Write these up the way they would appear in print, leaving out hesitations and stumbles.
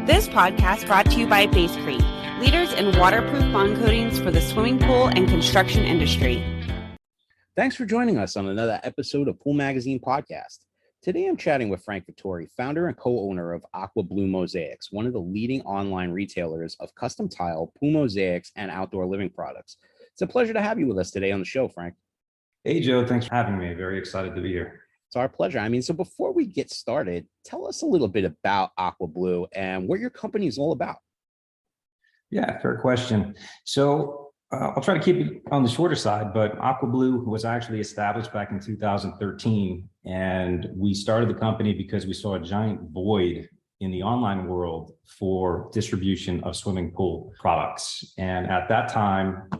This podcast brought to you by Basecrete, leaders in waterproof bond coatings for the swimming pool and construction industry. Thanks for joining us on another episode of Pool Magazine Podcast. Today I'm chatting with Frank Vitori, founder and co-owner of Aqua Mosaics, one of the leading online retailers of custom tile, pool mosaics, and outdoor living products. It's a pleasure to have you with us today on the show, Frank. Hey, Joe. Thanks for having me. Very excited to be here. It's our pleasure. So before we get started, tell us a little bit about Aqua Blue and what your company is all about. Yeah, fair question. So I'll try to keep it on the shorter side, but Aqua Blue was actually established back in 2013. And we started the company because we saw a giant void in the online world for distribution of swimming pool products. And at that time,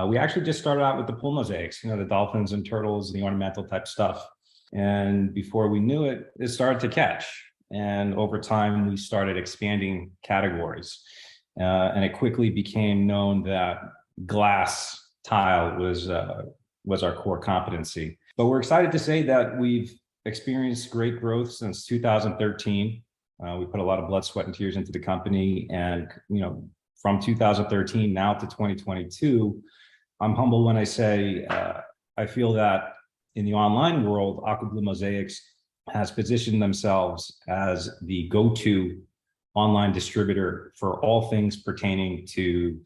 we actually just started out with the pool mosaics, the dolphins and turtles, the ornamental type stuff. And before we knew it, it started to catch. And over time, we started expanding categories. And it quickly became known that glass tile was our core competency. But we're excited to say that we've experienced great growth since 2013. We put a lot of blood, sweat, and tears into the company. And, from 2013 now to 2022, I'm humble when I say I feel that in the online world, Aqua Blue Mosaics has positioned themselves as the go-to online distributor for all things pertaining to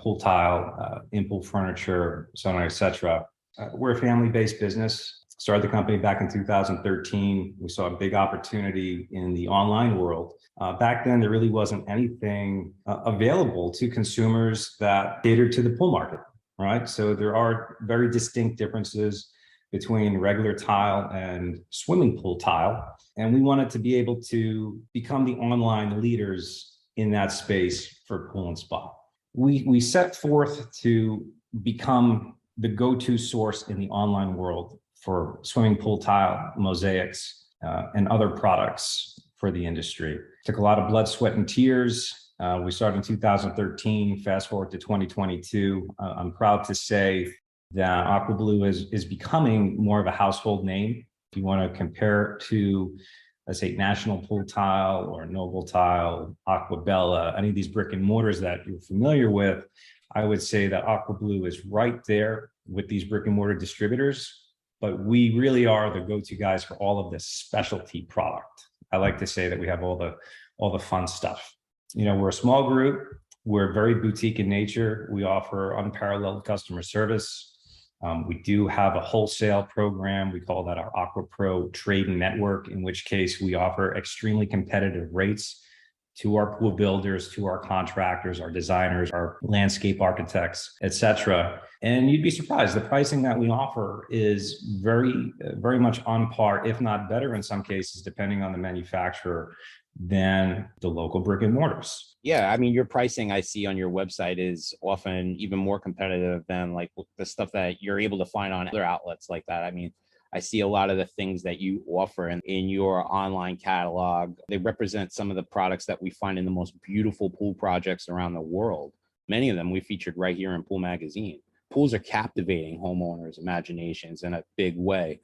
pool tile, in-pool furniture, so on, et cetera. We're a family-based business. Started the company back in 2013. We saw a big opportunity in the online world. Back then, there really wasn't anything available to consumers that catered to the pool market, right? So there are very distinct differences between regular tile and swimming pool tile. And we wanted to be able to become the online leaders in that space for pool and spa. We set forth to become the go-to source in the online world for swimming pool tile, mosaics, and other products for the industry. Took a lot of blood, sweat, and tears. We started in 2013, fast forward to 2022. I'm proud to say that Aqua Blue is becoming more of a household name. If you want to compare it to, let's say, National Pool Tile or Noble Tile, Aquabella, any of these brick and mortars that you're familiar with, I would say that Aqua Blue is right there with these brick and mortar distributors, but we really are the go-to guys for all of this specialty product. I like to say that we have all the fun stuff. We're a small group. We're very boutique in nature. We offer unparalleled customer service. We do have a wholesale program. We call that our Aqua Pro Trade Network, in which case we offer extremely competitive rates to our pool builders, to our contractors, our designers, our landscape architects, et cetera. And you'd be surprised. The pricing that we offer is very, very much on par, if not better in some cases, depending on the manufacturer, than the local brick and mortars. Yeah, your pricing I see on your website is often even more competitive than like the stuff that you're able to find on other outlets like that. I see a lot of the things that you offer in your online catalog. They represent some of the products that we find in the most beautiful pool projects around the world. Many of them we featured right here in Pool Magazine. Pools are captivating homeowners' imaginations in a big way.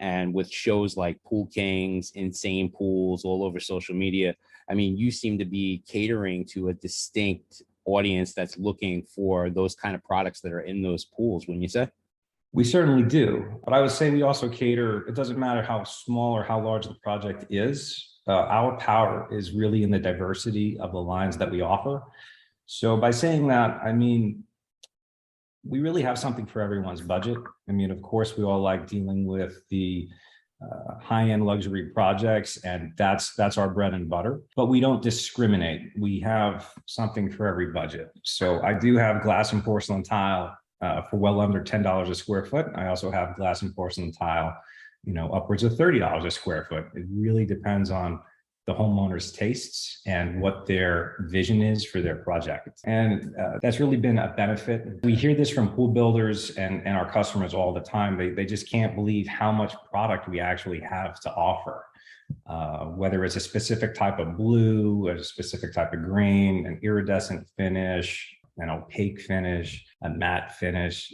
And with shows like Pool Kings, Insane Pools all over social media, you seem to be catering to a distinct audience that's looking for those kind of products that are in those pools, wouldn't you say? We certainly do. But I would say we also cater, it doesn't matter how small or how large the project is. Our power is really in the diversity of the lines that we offer. So by saying that, we really have something for everyone's budget. Of course, we all like dealing with the high-end luxury projects, and that's our bread and butter. But we don't discriminate. We have something for every budget. So I do have glass and porcelain tile for well under $10 a square foot. I also have glass and porcelain tile, upwards of $30 a square foot. It really depends on the homeowner's tastes and what their vision is for their project. And that's really been a benefit. We hear this from pool builders and our customers all the time. They just can't believe how much product we actually have to offer. Whether it's a specific type of blue, a specific type of green, an iridescent finish, an opaque finish, a matte finish.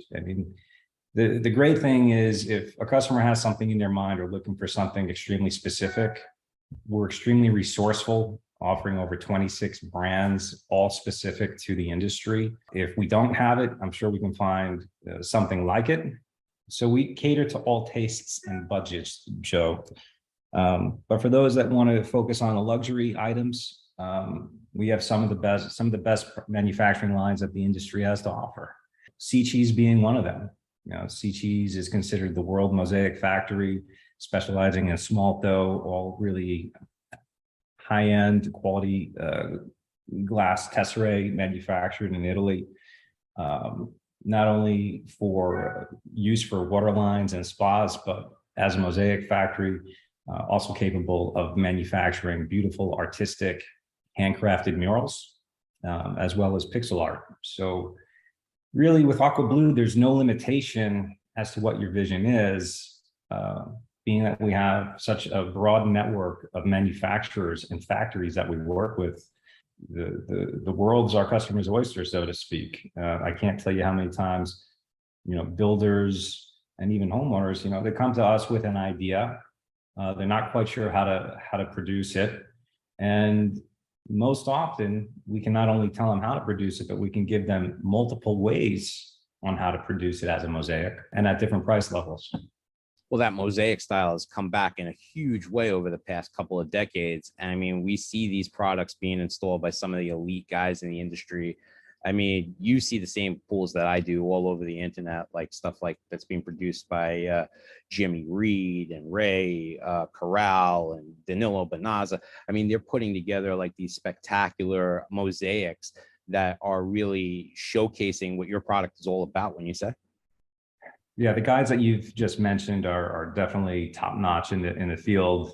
The great thing is if a customer has something in their mind or looking for something extremely specific, we're extremely resourceful. offering over 26 brands, all specific to the industry. If we don't have it, I'm sure we can find something like it. So we cater to all tastes and budgets, Joe. But for those that want to focus on the luxury items, we have some of the best manufacturing lines that the industry has to offer. Sea Cheese being one of them. Sea Cheese is considered the world mosaic factory, specializing in small dough, all really high-end quality glass tesserae manufactured in Italy. Not only for use for water lines and spas, but as a mosaic factory, also capable of manufacturing beautiful, artistic, handcrafted murals, as well as pixel art. So really with Aqua Blue, there's no limitation as to what your vision is, being that we have such a broad network of manufacturers and factories that we work with. The world's our customer's oyster, so to speak. I can't tell you how many times, builders and even homeowners, they come to us with an idea. They're not quite sure how to produce it. And most often we can not only tell them how to produce it, but we can give them multiple ways on how to produce it as a mosaic and at different price levels. Well, that mosaic style has come back in a huge way over the past couple of decades. And I mean, we see these products being installed by some of the elite guys in the industry. I mean, you see the same pools that I do all over the internet, like stuff like that's being produced by Jimmy Reed and Ray Corral and Danilo Bonazza. I mean, they're putting together like these spectacular mosaics that are really showcasing what your product is all about, when you say. Yeah, the guys that you've just mentioned are definitely top notch in the field.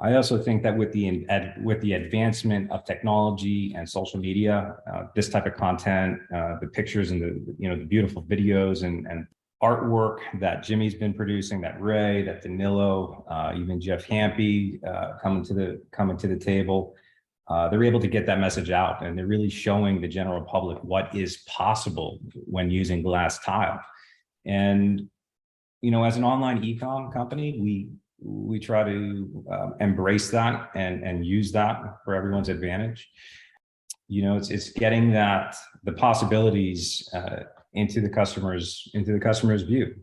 I also think that with the advancement of technology and social media, this type of content, the pictures and the beautiful videos and artwork that Jimmy's been producing, that Ray, that Danilo, even Jeff Hampy coming to the table, they're able to get that message out, and they're really showing the general public what is possible when using glass tile. And as an online e-com company, we try to embrace that and use that for everyone's advantage. It's getting the possibilities into the customer's view.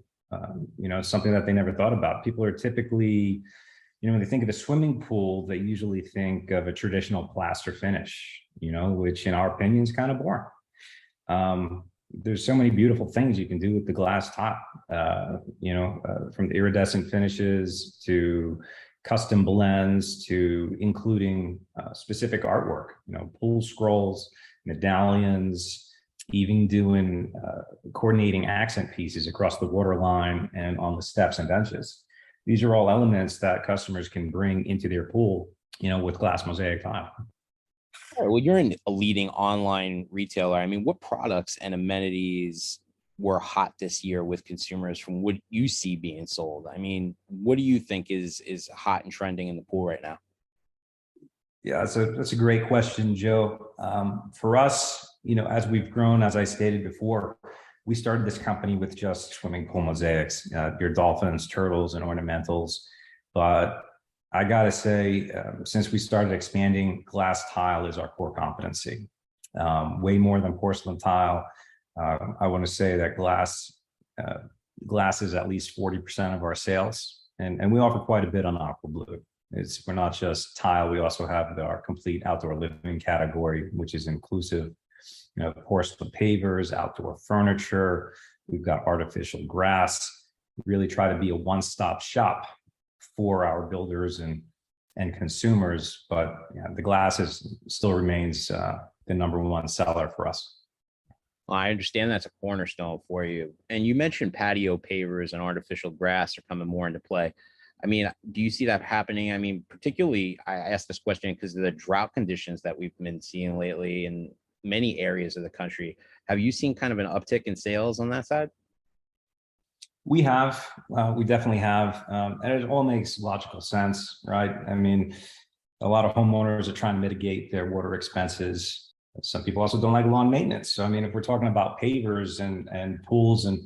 It's something that they never thought about. People are typically, when they think of a swimming pool, they usually think of a traditional plaster finish, which in our opinion is kind of boring. There's so many beautiful things you can do with the glass top, from the iridescent finishes to custom blends to including specific artwork, pool scrolls, medallions, even doing coordinating accent pieces across the water line and on the steps and benches. These are all elements that customers can bring into their pool, with glass mosaic tile. All right, well, you're a leading online retailer. I mean, what products and amenities were hot this year with consumers from what you see being sold? I mean, what do you think is hot and trending in the pool right now? Yeah, that's a great question, Joe. For us, as we've grown, as I stated before, we started this company with just swimming pool mosaics, your dolphins, turtles, and ornamentals. But I gotta say, since we started expanding, glass tile is our core competency. Way more than porcelain tile. I want to say that glass is at least 40% of our sales, and we offer quite a bit on Aqua Blue. We're not just tile; we also have our complete outdoor living category, which is inclusive, porcelain pavers, outdoor furniture. We've got artificial grass. We really try to be a one-stop shop for our builders and consumers, but the glass still remains the number one seller for us. Well, I understand that's a cornerstone for you. And you mentioned patio pavers and artificial grass are coming more into play. I mean, do you see that happening? I mean, particularly, I asked this question because of the drought conditions that we've been seeing lately in many areas of the country. Have you seen kind of an uptick in sales on that side? We definitely have, and it all makes logical sense, right? I mean, a lot of homeowners are trying to mitigate their water expenses. Some people also don't like lawn maintenance. So, I mean, if we're talking about pavers and pools and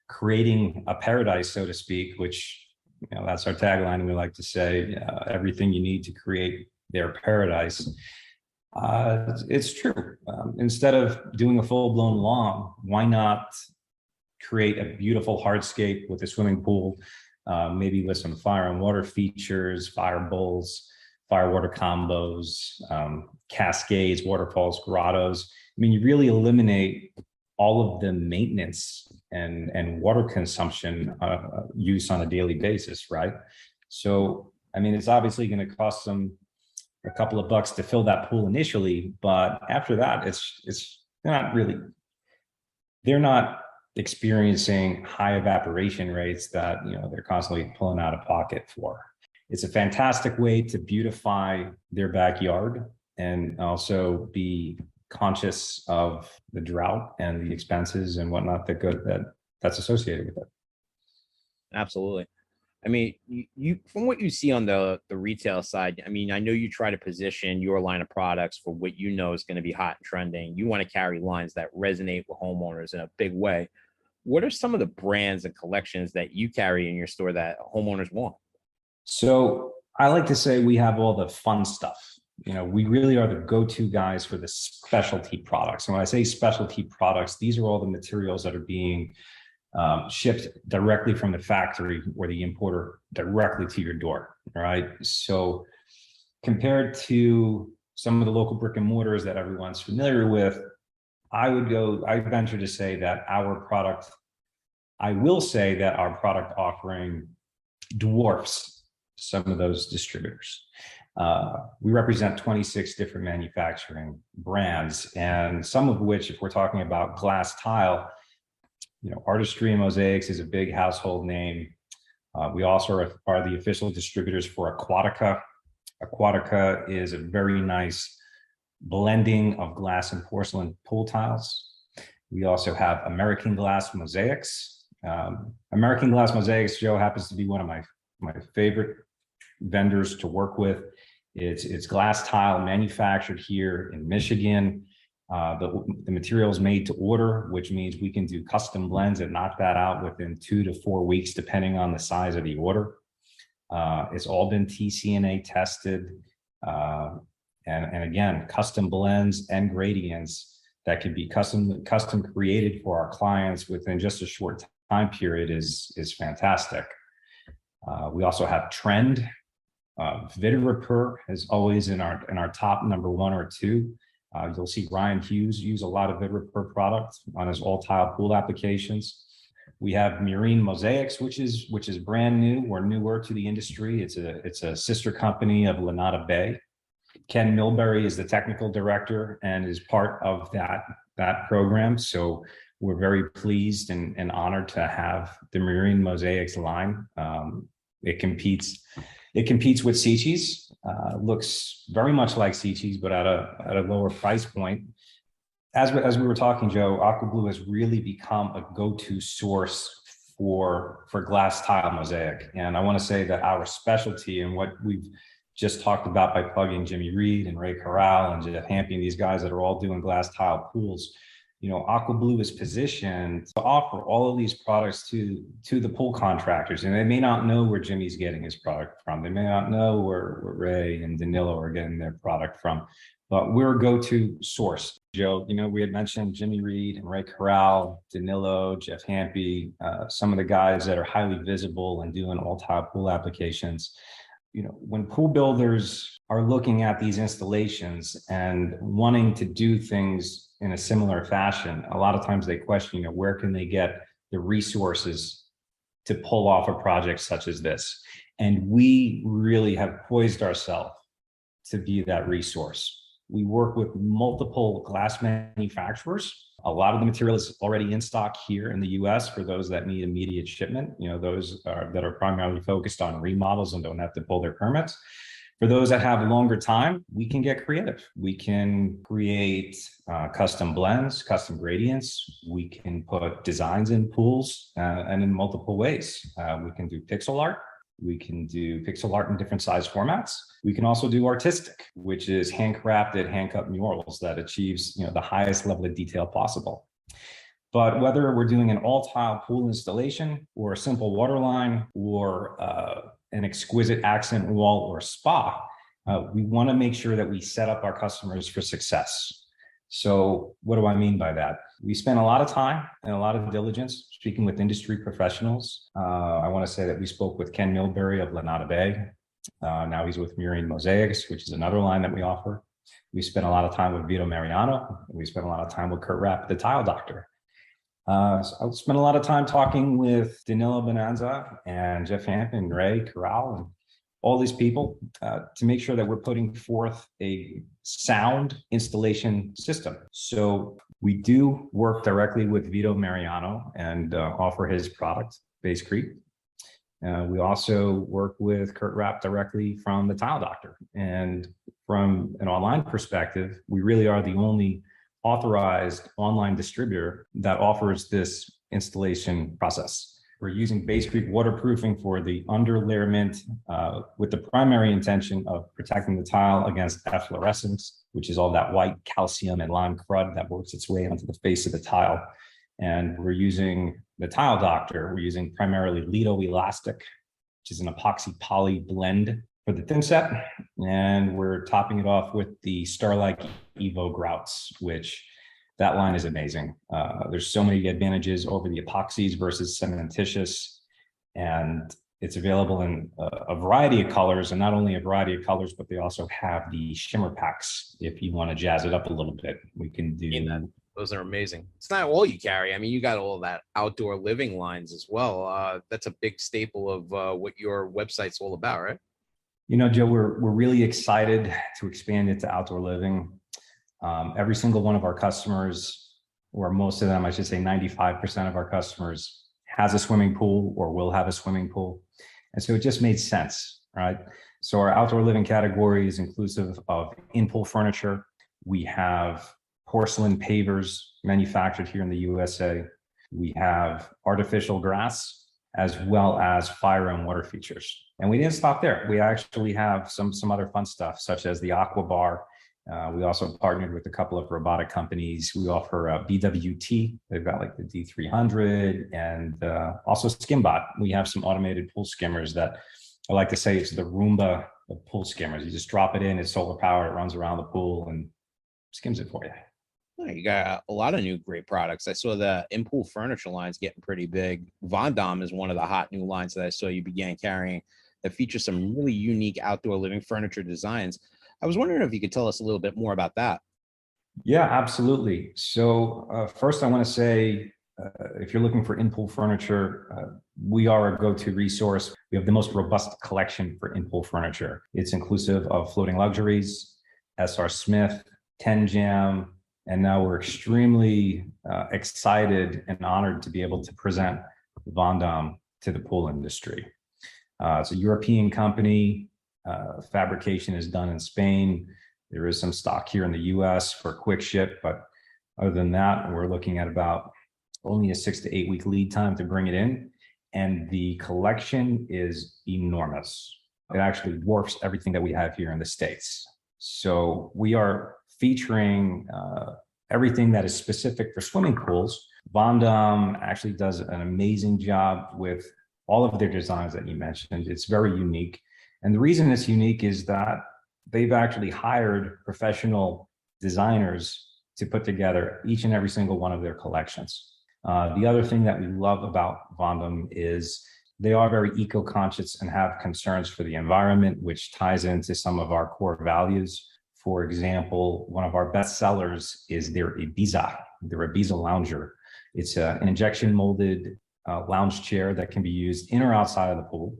creating a paradise, so to speak, which, that's our tagline, we like to say, everything you need to create their paradise. It's true. Instead of doing a full-blown lawn, why not create a beautiful hardscape with a swimming pool, maybe with some fire and water features, fire bowls, fire water combos, cascades, waterfalls, grottos. I mean, you really eliminate all of the maintenance and water consumption use on a daily basis, right? So, I mean, it's obviously going to cost them a couple of bucks to fill that pool initially, but after that, they're not experiencing high evaporation rates that they're constantly pulling out of pocket for. It's a fantastic way to beautify their backyard and also be conscious of the drought and the expenses and whatnot that's associated with it. Absolutely. I mean, you from what you see on the retail side, I mean, I know you try to position your line of products for what you know is going to be hot and trending. You want to carry lines that resonate with homeowners in a big way. What are some of the brands and collections that you carry in your store that homeowners want? So I like to say we have all the fun stuff. We really are the go-to guys for the specialty products. And when I say specialty products, these are all the materials that are being shipped directly from the factory or the importer directly to your door. All right. So compared to some of the local brick and mortars that everyone's familiar with, I venture to say that our product offering dwarfs some of those distributors. We represent 26 different manufacturing brands, and some of which, if we're talking about glass tile, Artistry and Mosaics is a big household name. We also are the official distributors for Aquatica. Aquatica is a very nice blending of glass and porcelain pool tiles. We also have American Glass Mosaics. American Glass Mosaics, Joe, happens to be one of my favorite vendors to work with. It's glass tile manufactured here in Michigan. The material is made to order, which means we can do custom blends and knock that out within 2 to 4 weeks, depending on the size of the order. It's all been TCNA tested. And again, custom blends and gradients that can be custom created for our clients within just a short time period is fantastic. We also have Trend. Vitori is always in our top number 1 or 2. You'll see Ryan Hughes use a lot of Vitori product on his all tile pool applications. We have Marine Mosaics, which is brand new or newer to the industry. It's a sister company of Lanata Bay. Ken Milbury is the technical director and is part of that program. So we're very pleased and honored to have the Marine Mosaics line. It competes with Sicci's. Looks very much like Sicci's, but at a lower price point. As we were talking, Joe, Aqua Blue has really become a go-to source for glass tile mosaic. And I want to say that our specialty and what we've just talked about by plugging Jimmy Reed and Ray Corral and Jeff Hampy and these guys that are all doing glass tile pools, Aqua Blue is positioned to offer all of these products to the pool contractors. And they may not know where Jimmy's getting his product from. They may not know where Ray and Danilo are getting their product from, but we're a go-to source. Joe, we had mentioned Jimmy Reed and Ray Corral, Danilo, Jeff Hampy, some of the guys that are highly visible and doing all tile pool applications. When pool builders are looking at these installations and wanting to do things in a similar fashion, a lot of times they question, where can they get the resources to pull off a project such as this? And we really have poised ourselves to be that resource. We work with multiple glass manufacturers. A lot of the material is already in stock here in the US for those that need immediate shipment, those that are primarily focused on remodels and don't have to pull their permits. For those that have longer time, we can get creative. We can create custom blends, custom gradients. We can put designs in pools and in multiple ways. We can do pixel art. We can do pixel art in different size formats. We can also do artistic, which is handcrafted, hand-cut murals that achieves the highest level of detail possible. But whether we're doing an all-tile pool installation or a simple water line or an exquisite accent wall or spa, We want to make sure that we set up our customers for success. So what do I mean by that? We spent a lot of time and a lot of diligence speaking with industry professionals. I want to say that we spoke with Ken Milbury of Lanada Bay. Now he's with Mosaics, which is another line that we offer. We spent a lot of time with Vito Mariano. We spent a lot of time with Kurt Rapp, the tile doctor. So I spent a lot of time talking with Danilo Bonanza and Jeff Hampton and Ray Corral and all these people to make sure that we're putting forth a sound installation system. So we do work directly with Vito Mariano and offer his product, Basecrete. We also work with Kurt Rapp directly from the Tile Doctor. And from an online perspective, we really are the only authorized online distributor that offers this installation process. We're using Basecrete waterproofing for the underlayerment with the primary intention of protecting the tile against efflorescence, which is all that white calcium and lime crud that works its way onto the face of the tile. And we're using the Tile Doctor. We're using primarily Lido Elastic, which is an epoxy poly blend for the thin set. And we're topping it off with the Starlight Evo grouts, which that line is amazing. There's so many advantages over the epoxies versus cementitious, and it's available in a variety of colors, and not only a variety of colors, but they also have the shimmer packs. If you want to jazz it up a little bit, we can do that. Those are amazing. It's not all you carry. I mean, you got all that outdoor living lines as well. That's a big staple of what your website's all about, right? You know, Joe, we're really excited to expand into outdoor living. Every single one of our customers, or most of them, I should say 95% of our customers, has a swimming pool or will have a swimming pool. And so it just made sense, right? So our outdoor living category is inclusive of in-pool furniture. We have porcelain pavers manufactured here in the USA. We have artificial grass, as well as fire and water features. And we didn't stop there. We actually have some other fun stuff, such as the Aqua bar. We also partnered with a couple of robotic companies. We offer a BWT. They've got like the D300 and also Skimbot. We have some automated pool skimmers that I like to say it's the Roomba of pool skimmers. You just drop it in, it's solar powered, it runs around the pool and skims it for you. You got a lot of new great products. I saw the in-pool furniture lines getting pretty big. Vondom is one of the hot new lines that I saw you began carrying that features some really unique outdoor living furniture designs. I was wondering if you could tell us a little bit more about that. Yeah, absolutely. So first I want to say, if you're looking for in-pool furniture, we are a go-to resource. We have the most robust collection for in-pool furniture. It's inclusive of Floating Luxuries, SR Smith, 10 Jam, and now we're extremely excited and honored to be able to present Vondom to the pool industry. It's a European company. Fabrication is done in Spain. There is some stock here in the US for quick ship, but other than that, we're looking at about only a 6 to 8 week lead time to bring it in. And the collection is enormous. It actually dwarfs everything that we have here in the States. So we are featuring everything that is specific for swimming pools. Vondom actually does an amazing job with all of their designs that you mentioned. It's very unique. And the reason it's unique is that they've actually hired professional designers to put together each and every single one of their collections. The other thing that we love about Vondom is they are very eco-conscious and have concerns for the environment, which ties into some of our core values. For example, one of our best sellers is their Ibiza lounger. It's an injection molded lounge chair that can be used in or outside of the pool,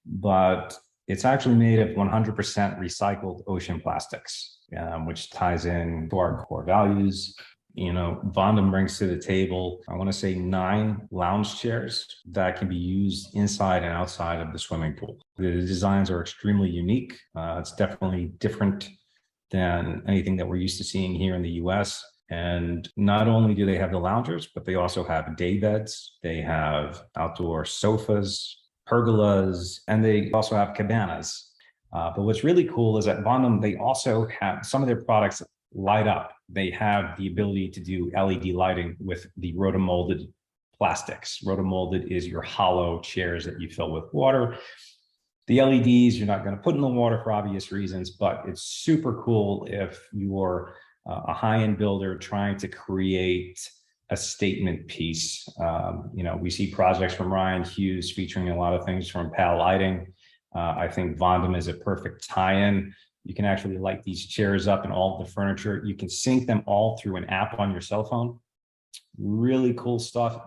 but it's actually made of 100% recycled ocean plastics, which ties in to our core values. You know, Vondom brings to the table, I want to say 9 lounge chairs that can be used inside and outside of the swimming pool. The designs are extremely unique. It's definitely different than anything that we're used to seeing here in the US. And not only do they have the loungers, but they also have day beds, they have outdoor sofas, pergolas, and they also have cabanas. But what's really cool is at Vondom, they also have some of their products light up. They have the ability to do LED lighting with the rotomolded plastics. Rotomolded is your hollow chairs that you fill with water. The LEDs, you're not going to put in the water for obvious reasons, but it's super cool if you're a high-end builder trying to create a statement piece. We see projects from Ryan Hughes featuring a lot of things from PAL Lighting. I think Vondom is a perfect tie-in. You can actually light these chairs up and all of the furniture. You can sync them all through an app on your cell phone. Really cool stuff.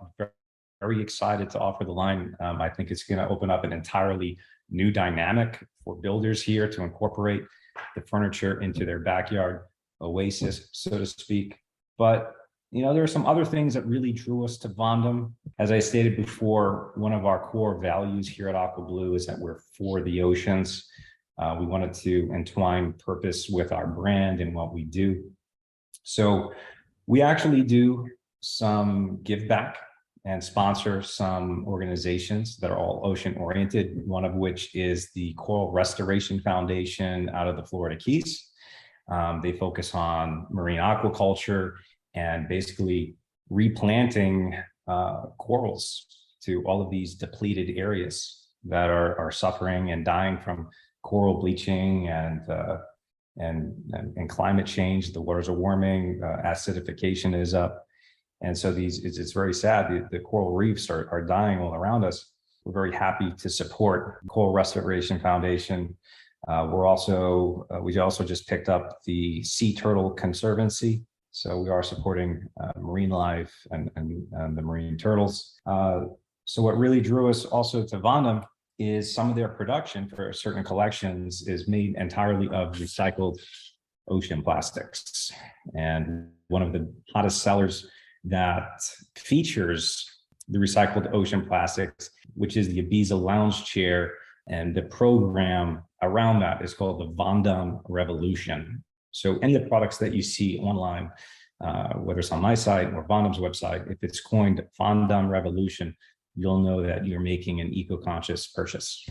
Very excited to offer the line. I think it's going to open up an entirely new dynamic for builders here to incorporate the furniture into their backyard oasis, so to speak. But there are some other things that really drew us to Vondom. As I stated before, one of our core values here at Aqua Blue is that we're for the oceans. We wanted to entwine purpose with our brand and what we do. So we actually do some give back and sponsor some organizations that are all ocean oriented, one of which is the Coral Restoration Foundation out of the Florida Keys. They focus on marine aquaculture and basically replanting corals to all of these depleted areas that are suffering and dying from coral bleaching and climate change. The waters are warming, acidification is up. And so it's very sad. The coral reefs are dying all around us. We're very happy to support Coral Restoration Foundation. We also just picked up the Sea Turtle Conservancy. So we are supporting marine life and the marine turtles. So what really drew us also to Vondom is some of their production for certain collections is made entirely of recycled ocean plastics. And one of the hottest sellers that features the recycled ocean plastics, which is the Ibiza lounge chair, and the program around that is called the Vondom Revolution. So any of the products that you see online, whether it's on my site or Vondom's website, if it's coined Vondom Revolution, you'll know that you're making an eco-conscious purchase.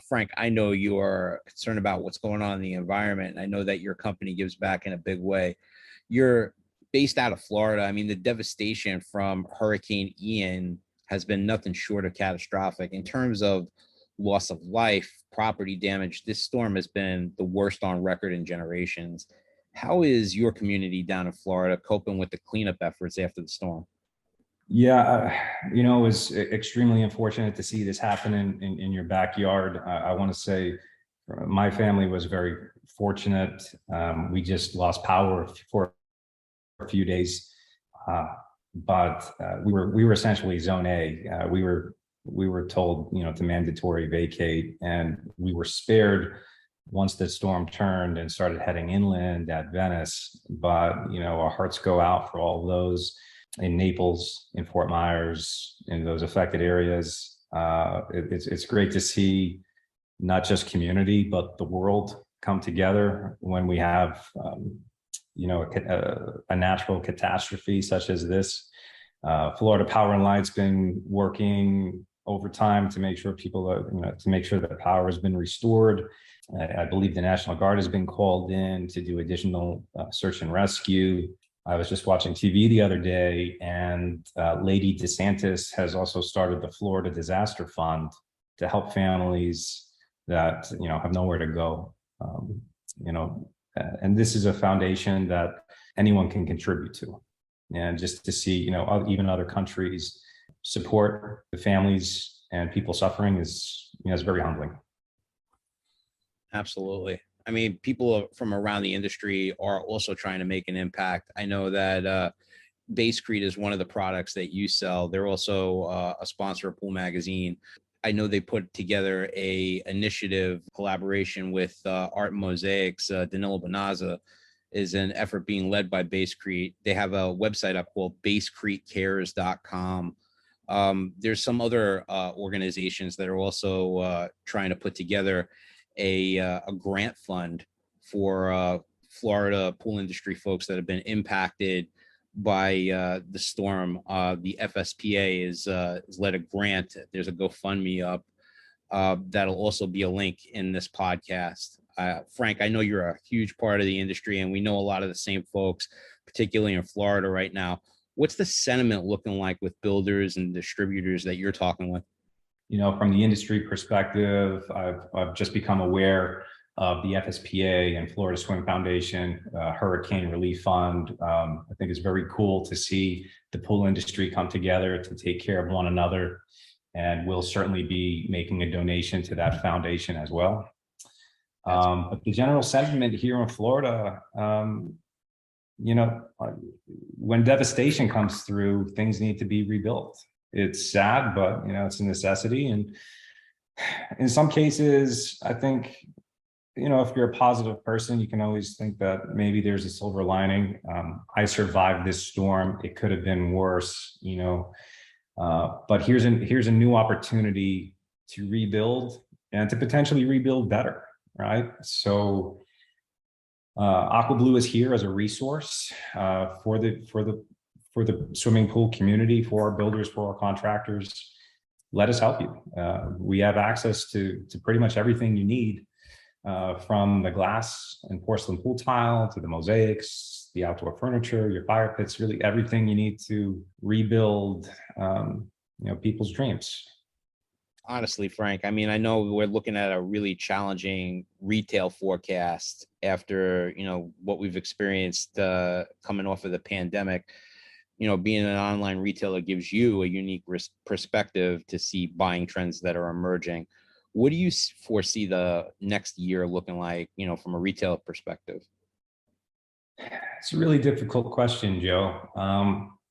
Frank, I know you are concerned about what's going on in the environment, and I know that your company gives back in a big way. You're based out of Florida. I mean, the devastation from Hurricane Ian has been nothing short of catastrophic. In terms of loss of life, property damage, this storm has been the worst on record in generations. How is your community down in Florida coping with the cleanup efforts after the storm? Yeah, it was extremely unfortunate to see this happen in your backyard. I want to say my family was very fortunate. We just lost power for a few days, but we were essentially zone A. We were told, to mandatory vacate, and we were spared once the storm turned and started heading inland at Venice. But our hearts go out for all those in Naples, in Fort Myers, in those affected areas. It's great to see not just community, but the world come together when we have a natural catastrophe such as this. Florida Power and Light's been working overtime to make sure to make sure that power has been restored. I believe the National Guard has been called in to do additional search and rescue. I was just watching TV the other day, and Lady DeSantis has also started the Florida Disaster Fund to help families that have nowhere to go. And this is a foundation that anyone can contribute to. And just to see, even other countries support the families and people suffering is very humbling. Absolutely. I mean, people from around the industry are also trying to make an impact. I know that Basecrete is one of the products that you sell. They're also a sponsor of Pool Magazine. I know they put together a initiative collaboration with Art Mosaics. Danilo Bonazza is an effort being led by Basecrete. They have a website up called basecretecares.com. There's some other organizations that are also trying to put together a grant fund for Florida pool industry folks that have been impacted by the storm. The FSPA is led a grant. There's a GoFundMe up. That'll also be a link in this podcast. Frank, I know you're a huge part of the industry, and we know a lot of the same folks, particularly in Florida right now. What's the sentiment looking like with builders and distributors that you're talking with? From the industry perspective, I've just become aware of the FSPA and Florida Swim Foundation Hurricane Relief Fund. I think it's very cool to see the pool industry come together to take care of one another. And we'll certainly be making a donation to that foundation as well. But the general sentiment here in Florida, when devastation comes through, things need to be rebuilt. It's sad, but it's a necessity. And in some cases, I think, if you're a positive person, you can always think that maybe there's a silver lining. I survived this storm. It could have been worse, but here's a new opportunity to rebuild and to potentially rebuild better, right? So Aqua Blue is here as a resource for the swimming pool community, for our builders, for our contractors. Let us help you. We have access to pretty much everything you need, from the glass and porcelain pool tile to the mosaics, the outdoor furniture, your fire pits, really everything you need to rebuild, people's dreams. Honestly, Frank, I mean, I know we're looking at a really challenging retail forecast after, what we've experienced coming off of the pandemic. Being an online retailer gives you a unique perspective to see buying trends that are emerging. What do you foresee the next year looking like, from a retail perspective? It's a really difficult question, Joe.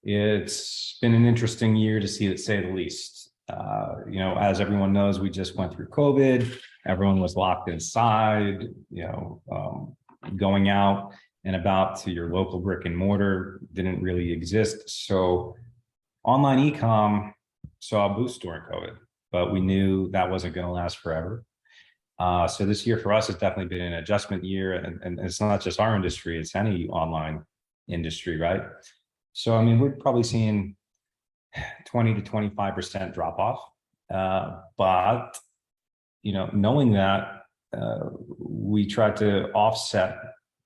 It's been an interesting year to say the least. As everyone knows, we just went through COVID. Everyone was locked inside, going out and about to your local brick and mortar didn't really exist. So online e-com saw a boost during COVID, but we knew that wasn't going to last forever. So this year for us has definitely been an adjustment year, and it's not just our industry, it's any online industry, right? So, I mean, we're probably seeing 20 to 25% drop off. But, knowing that, we try to offset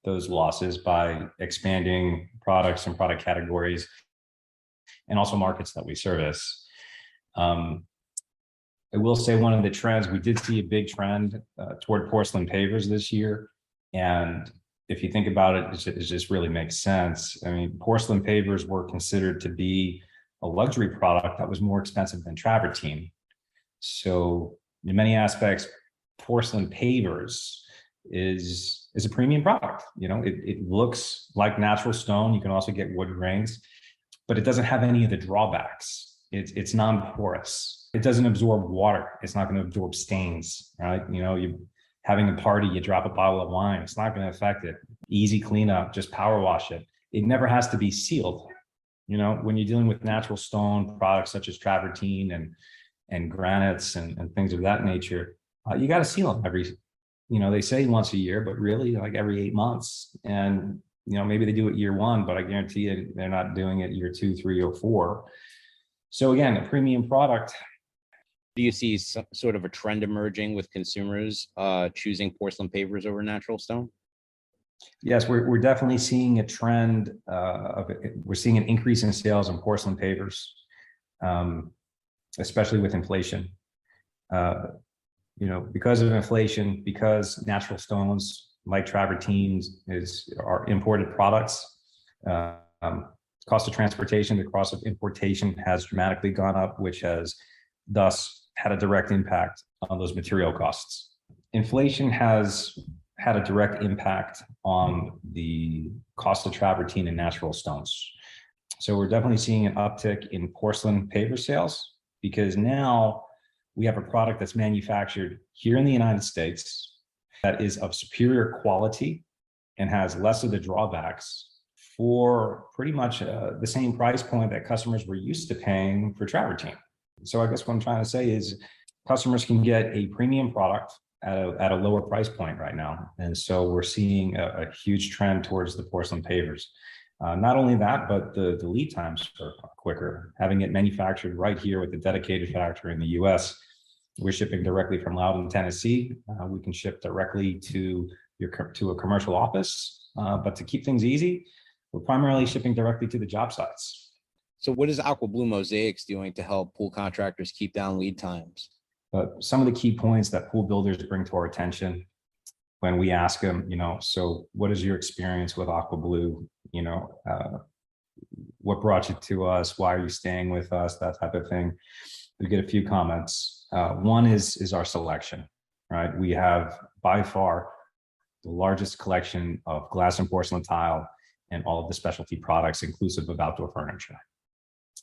those losses by expanding products and product categories and also markets that we service. I will say one of the trends, we did see a big trend toward porcelain pavers this year. And if you think about it, it just really makes sense. I mean, porcelain pavers were considered to be a luxury product that was more expensive than travertine. So in many aspects, porcelain pavers is a premium product. It looks like natural stone. You can also get wood grains, but it doesn't have any of the drawbacks. It's non-porous. It doesn't absorb water. It's not going to absorb stains, right? You having a party, you drop a bottle of wine. It's not going to affect it. Easy cleanup, just power wash it. It never has to be sealed. When you're dealing with natural stone products such as travertine and granites and things of that nature, you got to seal them every, they say once a year, but really like every 8 months. And, maybe they do it year one, but I guarantee you they're not doing it year 2, 3, or 4. So again, a premium product. Do you see some sort of a trend emerging with consumers choosing porcelain pavers over natural stone? Yes, we're definitely seeing a trend we're seeing an increase in sales in porcelain pavers, especially with inflation. Because of inflation, because natural stones like travertines are imported products. Cost of transportation, the cost of importation has dramatically gone up, which has thus had a direct impact on those material costs. Inflation has had a direct impact on the cost of travertine and natural stones. So we're definitely seeing an uptick in porcelain paver sales because now we have a product that's manufactured here in the United States that is of superior quality and has less of the drawbacks for pretty much the same price point that customers were used to paying for travertine. So I guess what I'm trying to say is customers can get a premium product at a lower price point right now. And so we're seeing a huge trend towards the porcelain pavers. Not only that, but the lead times are quicker. Having it manufactured right here with a dedicated factory in the US, we're shipping directly from Loudon, Tennessee. We can ship directly to a commercial office, but to keep things easy, we're primarily shipping directly to the job sites. So what is Aqua Blue Mosaics doing to help pool contractors keep down lead times? But some of the key points that pool builders bring to our attention when we ask them, so what is your experience with Aqua Blue? What brought you to us? Why are you staying with us? That type of thing. We get a few comments. One is our selection, right? We have by far the largest collection of glass and porcelain tile and all of the specialty products, inclusive of outdoor furniture.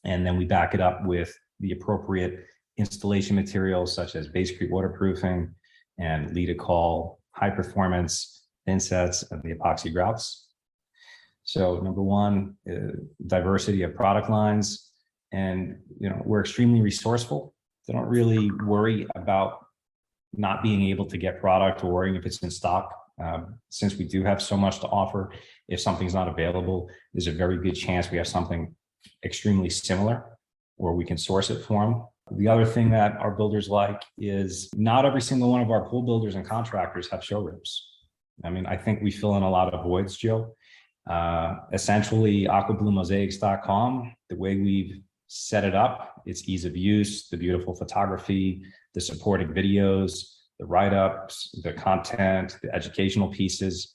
And then we back it up with the appropriate installation materials such as Basecrete waterproofing and Lidocol high performance thin sets of the epoxy grouts. So number one, diversity of product lines, and we're extremely resourceful. They don't really worry about not being able to get product or worrying if it's in stock. Since we do have so much to offer, if something's not available, there's a very good chance we have something extremely similar or we can source it for them. The other thing that our builders like is not every single one of our pool builders and contractors have showrooms. I mean, I think we fill in a lot of voids, Joe. Essentially, aquabluemosaics.com, the way we've set it up, it's ease of use, the beautiful photography, the supporting videos, the write-ups, the content, the educational pieces.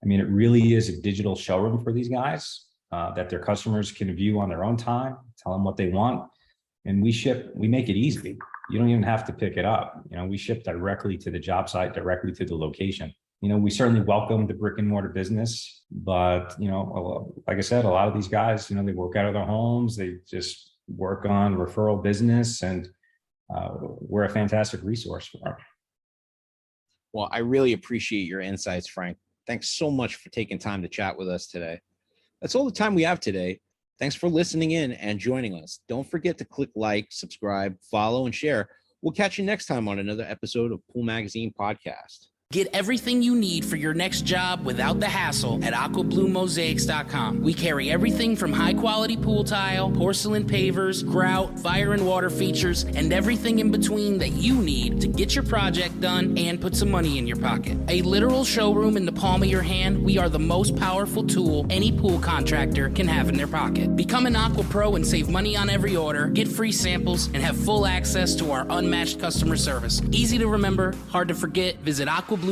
I mean, it really is a digital showroom for these guys that their customers can view on their own time, tell them what they want. And we make it easy. You don't even have to pick it up. We ship directly to the job site, directly to the location. We certainly welcome the brick and mortar business, but, like I said, a lot of these guys, they work out of their homes, they just work on referral business, and we're a fantastic resource for them. Well, I really appreciate your insights, Frank. Thanks so much for taking time to chat with us today. That's all the time we have today. Thanks for listening in and joining us. Don't forget to click like, subscribe, follow, and share. We'll catch you next time on another episode of Pool Magazine Podcast. Get everything you need for your next job without the hassle at aquabluemosaics.com. We carry everything from high-quality pool tile, porcelain pavers, grout, fire and water features, and everything in between that you need to get your project done and put some money in your pocket. A literal showroom in the palm of your hand, we are the most powerful tool any pool contractor can have in their pocket. Become an Aqua Pro and save money on every order, get free samples, and have full access to our unmatched customer service. Easy to remember, hard to forget. Visit aquabluemosaics.com.